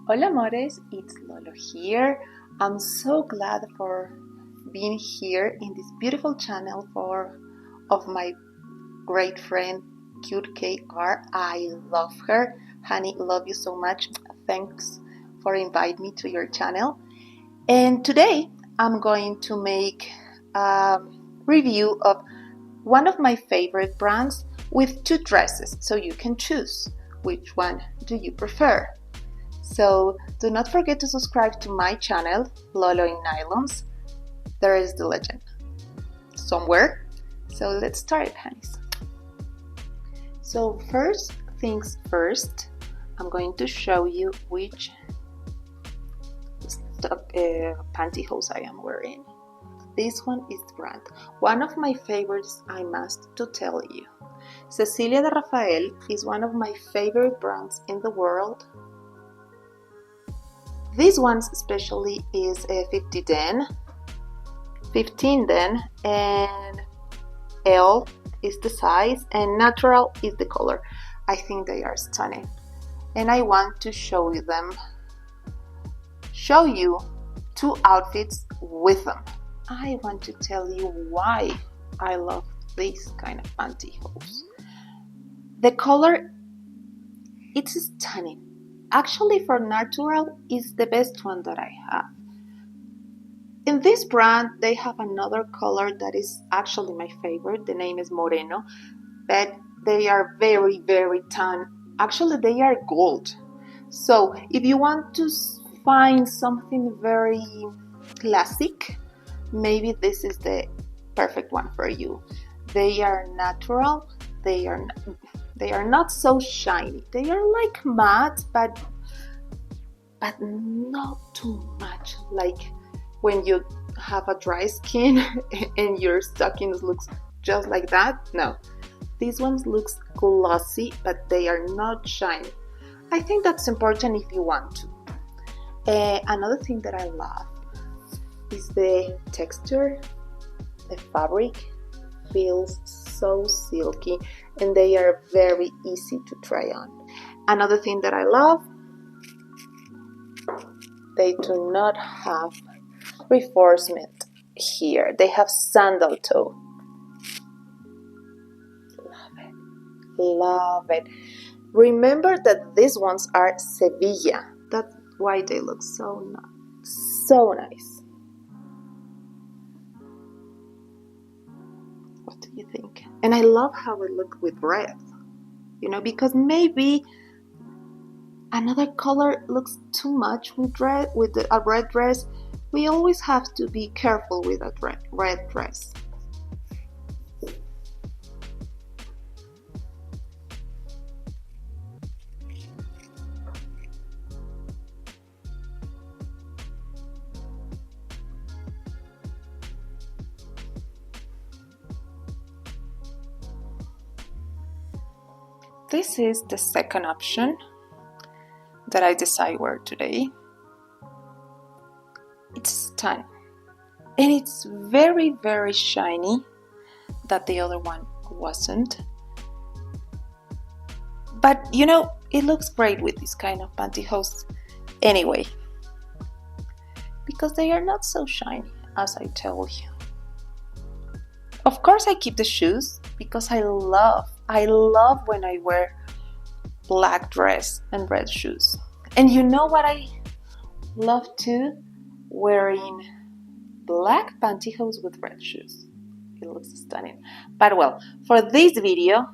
Hola amores, it's Lolo here. I'm so glad for being here in this beautiful channel of my great friend CuteKR. I love her. Honey, love you so much. Thanks for inviting me to your channel. And today I'm going to make a review of one of my favorite brands with two dresses, so you can choose which one do you prefer. So do not forget to subscribe to my channel, Lolo Nylons. There is the legend somewhere. So let's start, honeys. So first things first, I'm going to show you which pantyhose I am wearing. This one is the brand. One of my favorites, I must to tell you. Cecilia de Rafael is one of my favorite brands in the world. This one especially is a 15 den, and L is the size and natural is the color. I think they are stunning, and I want to show you two outfits with them. I want to tell you why I love this kind of pantyhose. The color, it's stunning. Actually, for natural is the best one that I have. In this brand, they have another color that is actually my favorite. The name is Moreno, but they are very, very tan. Actually, they are gold. So if you want to find something very classic, maybe this is the perfect one for you. They are natural. They are not so shiny. They are like matte, but not too much. Like when you have a dry skin and your stockings looks just like that. No, these ones looks glossy, but they are not shiny. I think that's important if you want to. Another thing that I love is the texture. The fabric feels so silky and they are very easy to try on. Another thing that I love, they do not have reinforcement here. They have sandal toe. Love it. Remember that these ones are Sevilla. That's why they look so nice. What do you think? And I love how it looks with red. You know, because maybe another color looks too much with red, a red dress. We always have to be careful with a red dress. This is the second option that I decided wear today. It's stunning, and it's very, very shiny, that the other one wasn't. But you know, it looks great with this kind of pantyhose anyway, because they are not so shiny, as I tell you. Of course, I keep the shoes because I love when I wear black dress and red shoes. And you know what I love too? Wearing black pantyhose with red shoes. It looks stunning. But well, for this video,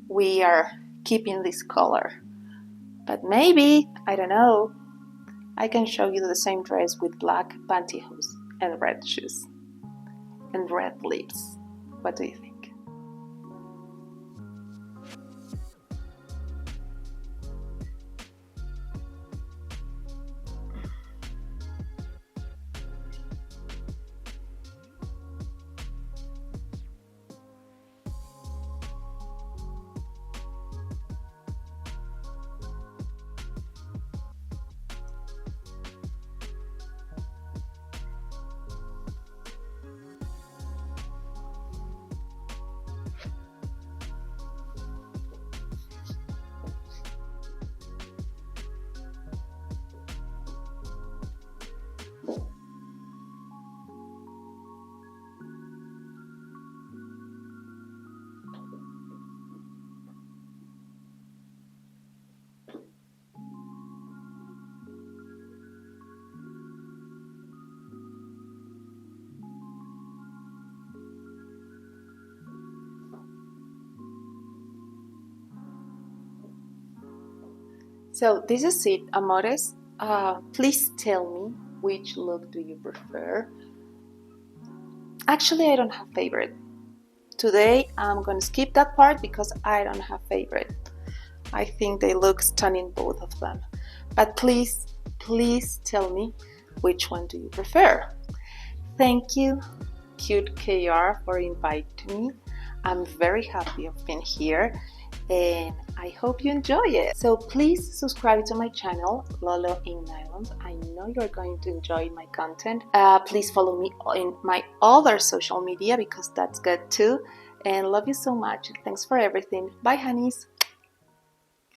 we are keeping this color. But maybe, I don't know, I can show you the same dress with black pantyhose and red shoes and red lips. What do you think? So this is it, amores. Please tell me which look do you prefer. Actually, I don't have favorite. Today I'm gonna skip that part because I don't have favorite. I think they look stunning, both of them. But please tell me which one do you prefer. Thank you, CuteKR, for inviting me. I'm very happy of being here and I hope you enjoy it. So please subscribe to my channel, Lolo Nylons. I know you're going to enjoy my content. Please follow me in my other social media because that's good too. And love you so much. Thanks for everything. Bye, honeys.